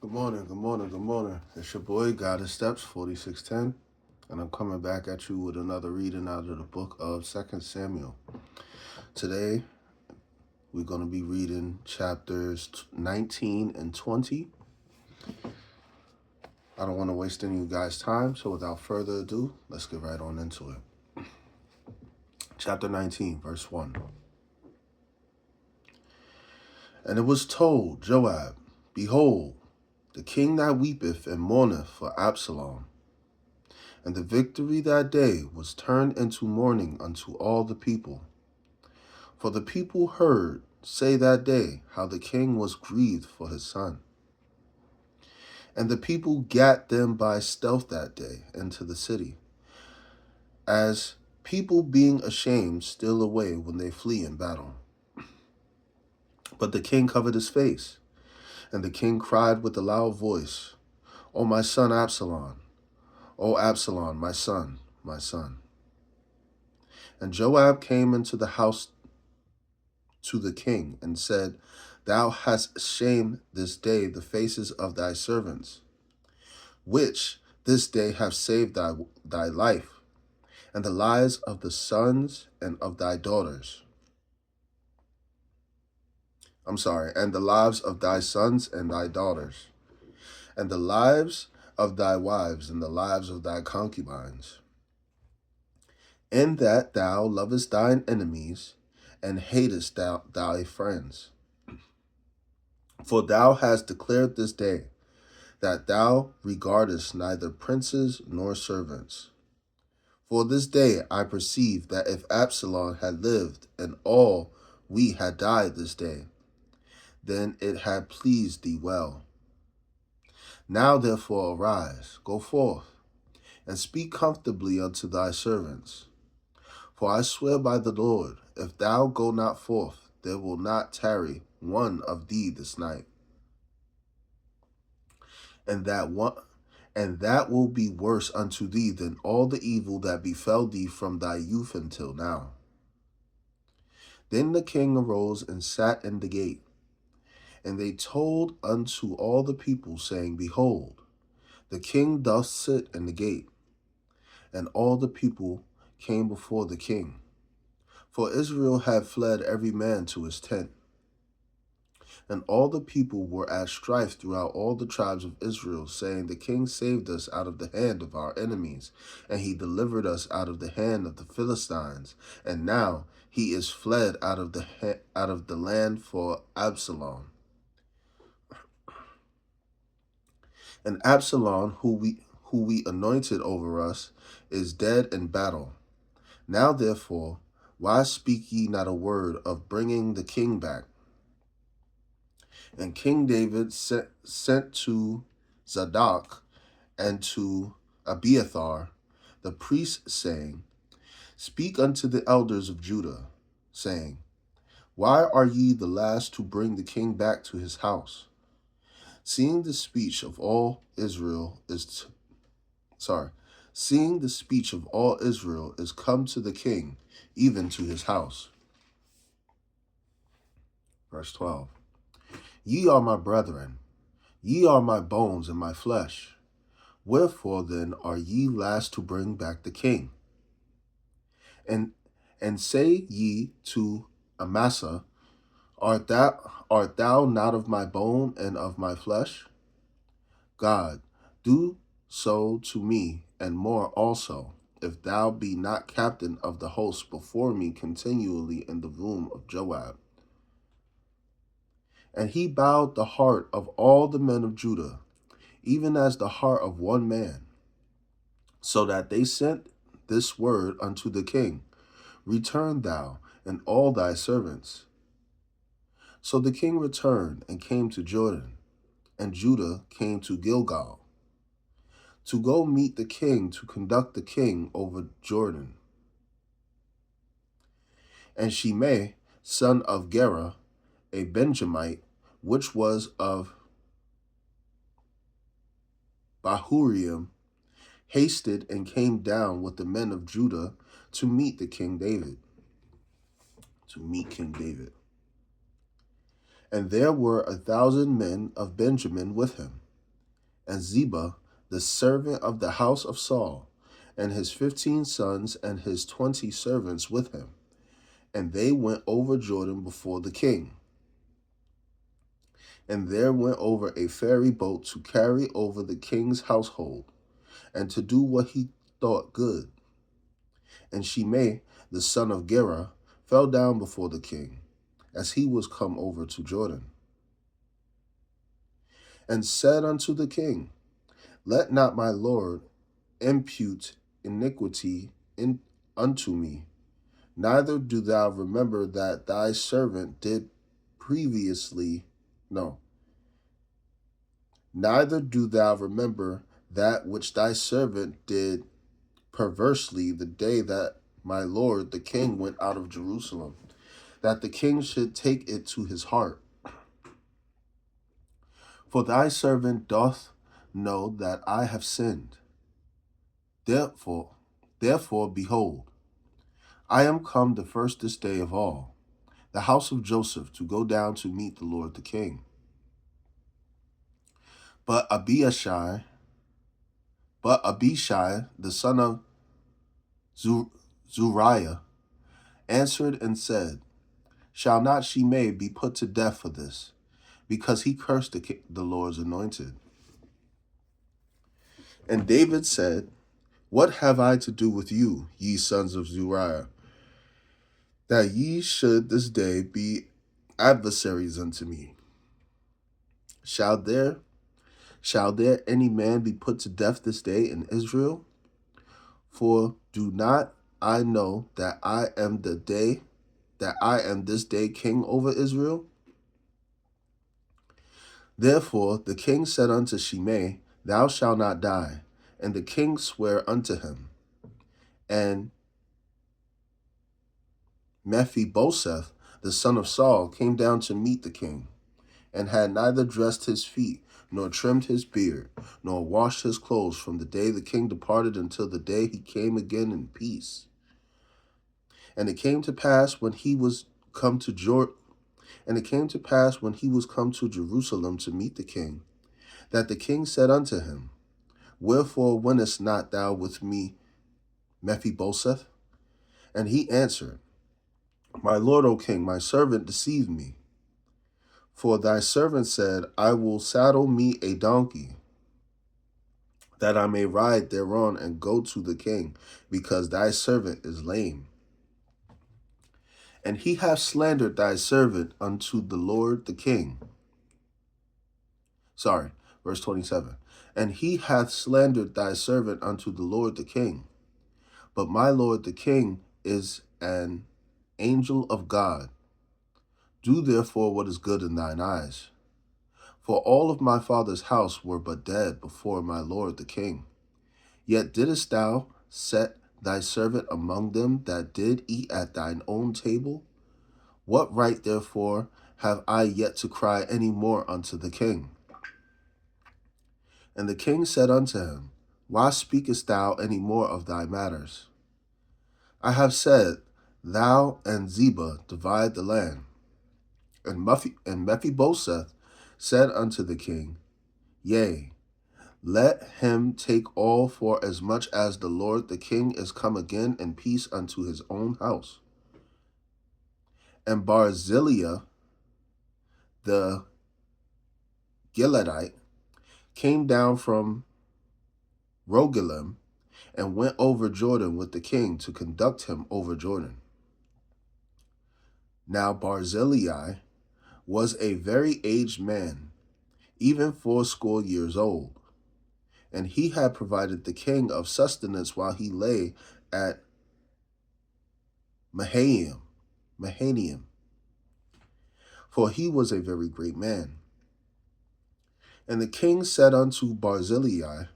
Good morning, good morning, good morning. It's your boy, God of Steps 4610, and I'm coming back at you with another reading out of the book of 2nd Samuel. Today, we're going to be reading chapters 19 and 20. I don't want to waste any of you guys' time, so without further ado, let's get right on into it. Chapter 19, verse 1. And it was told Joab, Behold, the king that weepeth and mourneth for Absalom. And the victory that day was turned into mourning unto all the people. For the people heard say that day how the king was grieved for his son. And the people gat them by stealth that day into the city, as people being ashamed steal away when they flee in battle. But the king covered his face, and the king cried with a loud voice, O my son Absalom, O Absalom, my son, my son. And Joab came into the house to the king and said, Thou hast shamed this day the faces of thy servants, which this day have saved thy life, and the lives of the sons and of thy daughters. And the lives of thy sons and thy daughters, and the lives of thy wives, and the lives of thy concubines, in that thou lovest thine enemies, and hatest thy friends. For thou hast declared this day that thou regardest neither princes nor servants. For this day I perceive that if Absalom had lived, and all we had died this day, then it had pleased thee well. Now therefore arise, go forth, and speak comfortably unto thy servants. For I swear by the Lord, if thou go not forth, there will not tarry one of thee this night. And that will be worse unto thee than all the evil that befell thee from thy youth until now. Then the king arose and sat in the gate. And they told unto all the people, saying, Behold, the king doth sit in the gate. And all the people came before the king. For Israel had fled every man to his tent. And all the people were at strife throughout all the tribes of Israel, saying, The king saved us out of the hand of our enemies, and he delivered us out of the hand of the Philistines. And now he is fled out of the land for Absalom. And Absalom, who we anointed over us, is dead in battle. Now therefore, why speak ye not a word of bringing the king back? And King David sent to Zadok and to Abiathar, the priests, saying, Speak unto the elders of Judah, saying, Why are ye the last to bring the king back to his house? Seeing the speech of all Israel is come to the king, even to his house. Verse 12. Ye are my brethren, ye are my bones and my flesh. Wherefore then are ye last to bring back the king? And say ye to Amasa, Art thou not of my bone and of my flesh? God, do so to me, and more also, if thou be not captain of the host before me continually in the room of Joab. And he bowed the heart of all the men of Judah, even as the heart of one man, so that they sent this word unto the king, Return thou and all thy servants. So the king returned and came to Jordan, and Judah came to Gilgal, to go meet the king, to conduct the king over Jordan. And Shimei, son of Gera, a Benjamite, which was of Bahuriim, hasted and came down with the men of Judah to meet King David. And there were 1,000 men of Benjamin with him. and Ziba, the servant of the house of Saul, and his 15 sons and his 20 servants with him. And they went over Jordan before the king. And there went over a ferry boat to carry over the king's household, and to do what he thought good. And Shimei, the son of Gera, fell down before the king, as he was come over to Jordan, and said unto the king, Let not my lord impute iniquity unto me, neither do thou remember that thy servant did previously, no, neither do thou remember that which thy servant did perversely the day that my lord the king went out of Jerusalem, that the king should take it to his heart. For thy servant doth know that I have sinned. Therefore, behold, I am come the first this day of all, the house of Joseph, to go down to meet the Lord the king. But Abishai, the son of Zuriah, answered and said, Shall not Shimei be put to death for this, because he cursed the Lord's anointed? And David said, What have I to do with you, ye sons of Zuriah, that ye should this day be adversaries unto me? Shall there any man be put to death this day in Israel? For do not I know that I am this day king over Israel? Therefore the king said unto Shimei, Thou shalt not die. And the king sware unto him. And Mephibosheth, the son of Saul, came down to meet the king, and had neither dressed his feet, nor trimmed his beard, nor washed his clothes from the day the king departed until the day he came again in peace. And it came to pass when he was come to Jerusalem to meet the king, that the king said unto him, Wherefore wentest not thou with me, Mephibosheth? And he answered, My lord, O king, my servant deceived me. For thy servant said, I will saddle me a donkey, that I may ride thereon and go to the king, because thy servant is lame. And he hath slandered thy servant unto the Lord the king. Verse 27. And he hath slandered thy servant unto the Lord the king. But my lord the king is an angel of God. Do therefore what is good in thine eyes. For all of my father's house were but dead before my lord the king. Yet didst thou set thy servant among them that did eat at thine own table? What right therefore have I yet to cry any more unto the king? And the king said unto him, Why speakest thou any more of thy matters? I have said, Thou and Ziba divide the land. And Mephibosheth said unto the king, Yea, let him take all, for as much as the Lord the king is come again in peace unto his own house. And Barzillai the Gileadite came down from Rogelim and went over Jordan with the king to conduct him over Jordan. Now Barzillai was a very aged man, even 80 years old, and he had provided the king of sustenance while he lay at Mahanaim, for he was a very great man. And the king said unto Barzillai,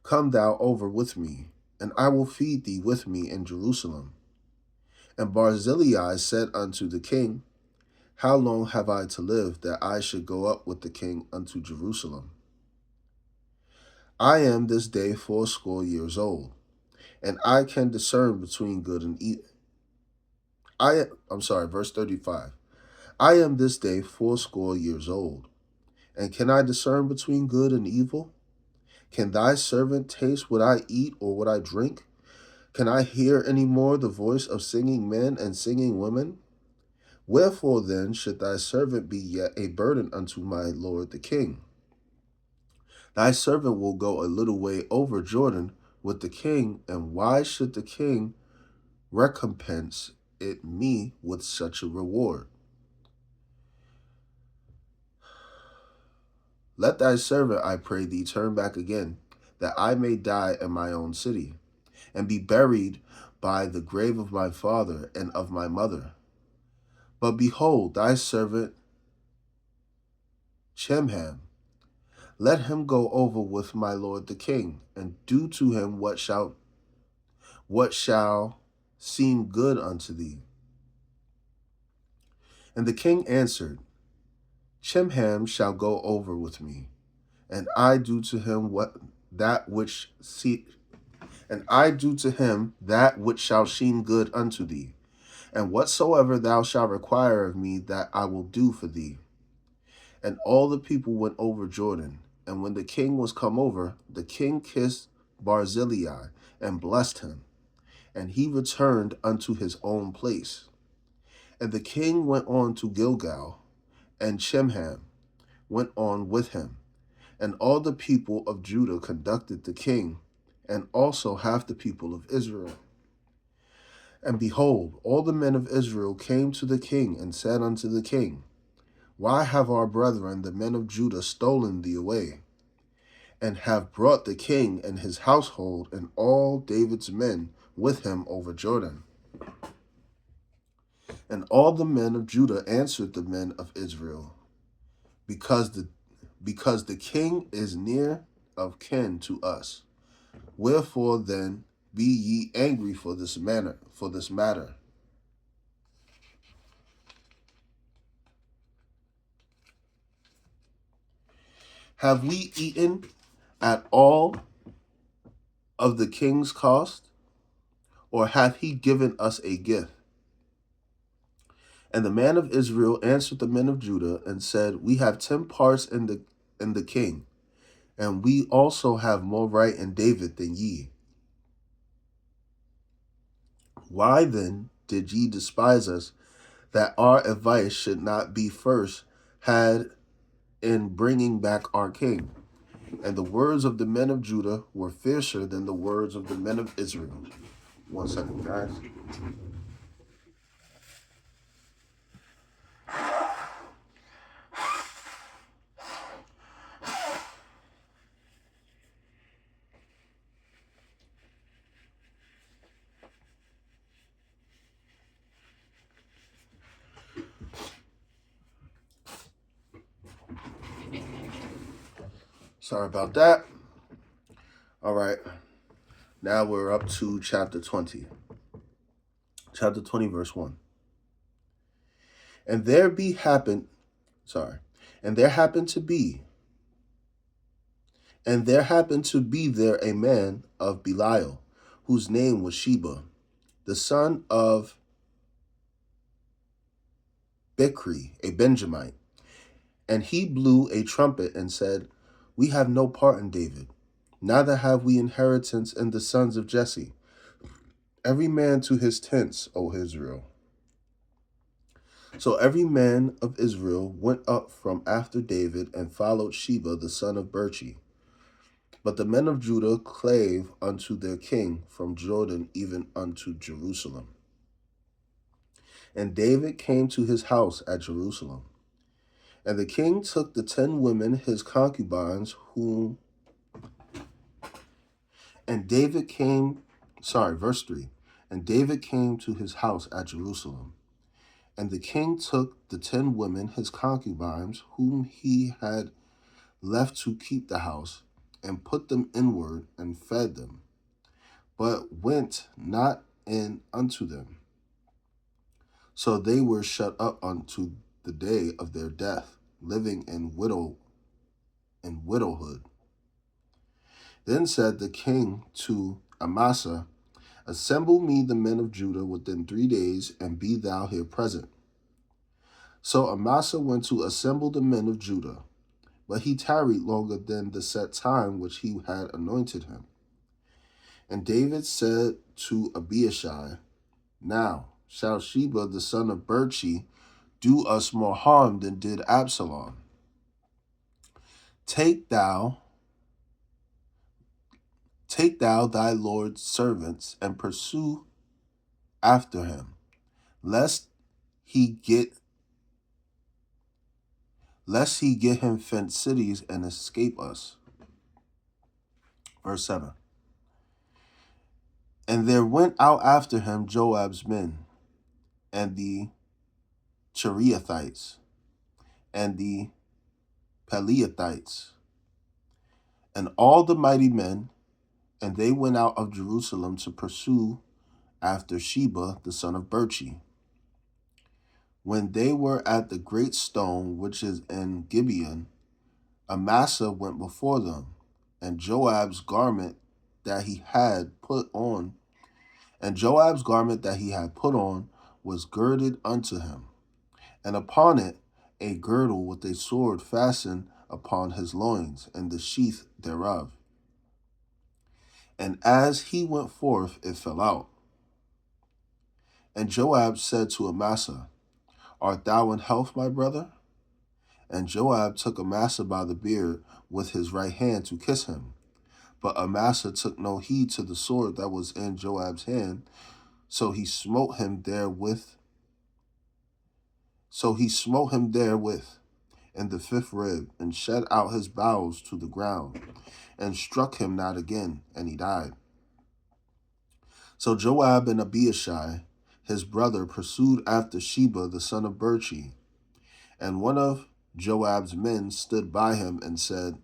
Come thou over with me, and I will feed thee with me in Jerusalem. And Barzillai said unto the king, How long have I to live, that I should go up with the king unto Jerusalem? I am this day 80 years old, and I can discern between good and evil. Verse 35. I am this day 80 years old, and can I discern between good and evil? Can thy servant taste what I eat or what I drink? Can I hear any more the voice of singing men and singing women? Wherefore then should thy servant be yet a burden unto my lord the king? Thy servant will go a little way over Jordan with the king, and why should the king recompense it me with such a reward? Let thy servant, I pray thee, turn back again, that I may die in my own city, and be buried by the grave of my father and of my mother. But behold, thy servant Chimham, let him go over with my lord the king, and do to him what shall seem good unto thee. And the king answered, Chimham shall go over with me, and I do to him that which shall seem good unto thee, and whatsoever thou shalt require of me, that I will do for thee. And all the people went over Jordan, and when the king was come over, the king kissed Barzillai and blessed him, and he returned unto his own place. And the king went on to Gilgal, and Chimham went on with him. And all the people of Judah conducted the king, and also half the people of Israel. And behold, all the men of Israel came to the king and said unto the king, Why have our brethren, the men of Judah, stolen thee away, and have brought the king and his household and all David's men with him over Jordan? And all the men of Judah answered the men of Israel, because the king is near of kin to us. Wherefore then be ye angry for this matter? Have we eaten at all of the king's cost, or hath he given us a gift? And the man of Israel answered the men of Judah and said, We have 10 parts in the king, and we also have more right in David than ye. Why then did ye despise us, that our advice should not be first had in bringing back our king? And the words of the men of Judah were fiercer than the words of the men of Israel. 1 second, guys. Sorry about that. All right. Now we're up to chapter 20. Chapter 20, verse 1. And there happened to be there a man of Belial, whose name was Sheba, the son of Bichri, a Benjamite. And he blew a trumpet and said, We have no part in David, neither have we inheritance in the sons of Jesse. Every man to his tents, O Israel. So every man of Israel went up from after David and followed Sheba the son of Bichri. But the men of Judah clave unto their king from Jordan even unto Jerusalem. And David came to his house at Jerusalem. And the king took the 10 women, his concubines, verse 3. And David came to his house at Jerusalem. And the king took the 10 women, his concubines, whom he had left to keep the house, and put them inward, and fed them, but went not in unto them. So they were shut up unto the day of their death, living in widowhood. Then said the king to Amasa, Assemble me the men of Judah within 3 days, and be thou here present. So Amasa went to assemble the men of Judah. But he tarried longer than the set time which he had anointed him. And David said to Abishai, Now shall Sheba the son of Berchi do us more harm than did Absalom. Take thou thy Lord's servants and pursue after him, lest he get him fenced cities and escape us. Verse 7. And there went out after him Joab's men, and the Cherethites, and the Pelethites, and all the mighty men, and they went out of Jerusalem to pursue after Sheba the son of Berchi. When they were at the great stone which is in Gibeon, Amasa went before them, and Joab's garment that he had put on, was girded unto him, and upon it a girdle with a sword fastened upon his loins, and the sheath thereof. And as he went forth, it fell out. And Joab said to Amasa, Art thou in health, my brother? And Joab took Amasa by the beard with his right hand to kiss him. But Amasa took no heed to the sword that was in Joab's hand, so he smote him therewith in the fifth rib, and shed out his bowels to the ground, and struck him not again, and he died. So Joab and Abishai, his brother, pursued after Sheba the son of Berchi. And one of Joab's men stood by him and said,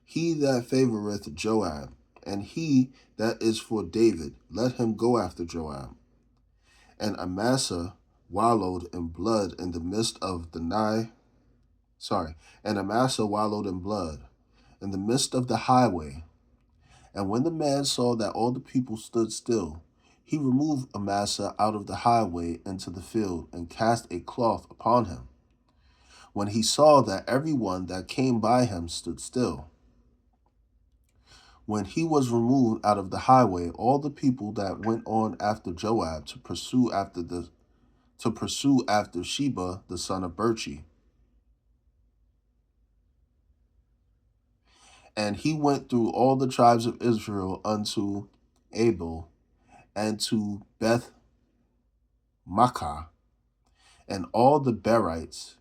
He that favoreth Joab, and he that is for David, let him go after Joab. And Amasa wallowed in blood in the midst of the highway. And when the man saw that all the people stood still, he removed Amasa out of the highway into the field, and cast a cloth upon him, when he saw that every one that came by him stood still. When he was removed out of the highway, all the people that went on after Joab to pursue after Sheba the son of Berchi. And he went through all the tribes of Israel unto Abel, and to Beth Makkah, and all the Berites,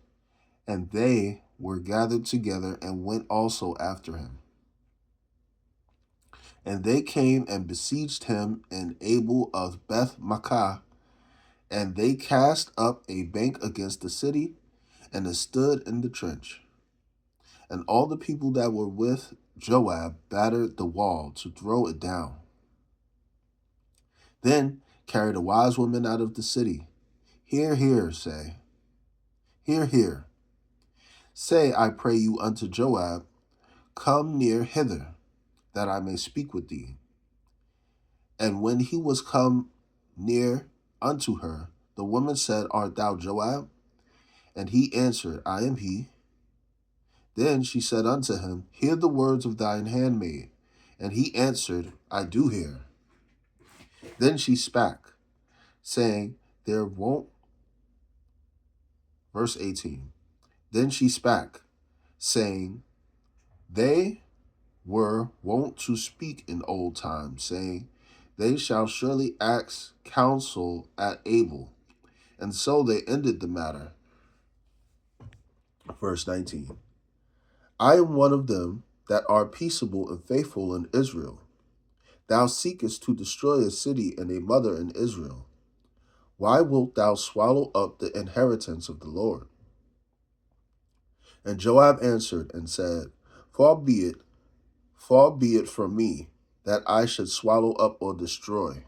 and they were gathered together and went also after him. And they came and besieged him in Abel of Beth Makkah, and they cast up a bank against the city, and it stood in the trench. And all the people that were with Joab battered the wall to throw it down. Then carried a wise woman out of the city. Hear, hear, say. Hear, hear. Say, I pray you unto Joab, Come near hither, that I may speak with thee. And when he was come near unto her, the woman said, Art thou Joab? And he answered, I am he. Then she said unto him, Hear the words of thine handmaid. And he answered, I do hear. Then she spake, saying, Verse 18. Then she spake, saying, They were wont to speak in old times, saying, They shall surely ask counsel at Abel. And so they ended the matter. Verse 19. I am one of them that are peaceable and faithful in Israel. Thou seekest to destroy a city and a mother in Israel. Why wilt thou swallow up the inheritance of the Lord? And Joab answered and said, Far be it from me that I should swallow up or destroy.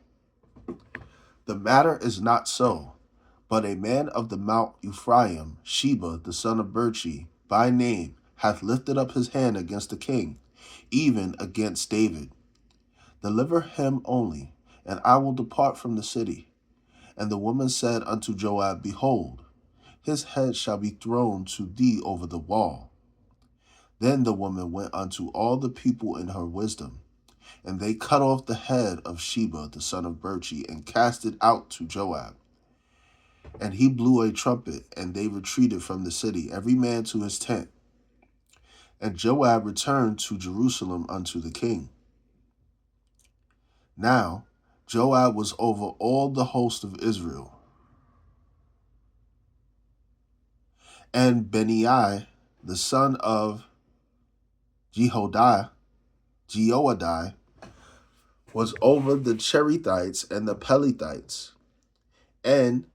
The matter is not so, but a man of the Mount Ephraim, Sheba the son of Berchi, by name, hath lifted up his hand against the king, even against David. Deliver him only, and I will depart from the city. And the woman said unto Joab, Behold, his head shall be thrown to thee over the wall. Then the woman went unto all the people in her wisdom, and they cut off the head of Sheba the son of Berchi, and cast it out to Joab. And he blew a trumpet, and they retreated from the city, every man to his tent. And Joab returned to Jerusalem unto the king. Now Joab was over all the host of Israel. And Benaiah, the son of Jehoiada, was over the Cherethites and the Pelethites, and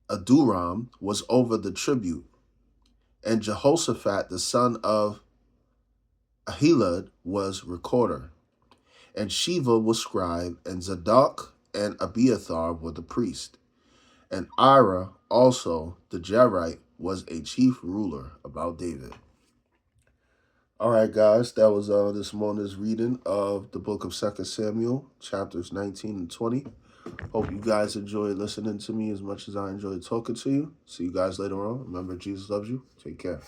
Aduram was over the tribute, and Jehoshaphat the son of Ahilud was recorder, and Sheva was scribe, and Zadok and Abiathar were the priest, and Ira also the Jerite was a chief ruler about David. All right, guys, that was this morning's reading of the book of 2 Samuel, chapters 19 and 20. Hope you guys enjoyed listening to me as much as I enjoyed talking to you. See you guys later on. Remember, Jesus loves you. Take care.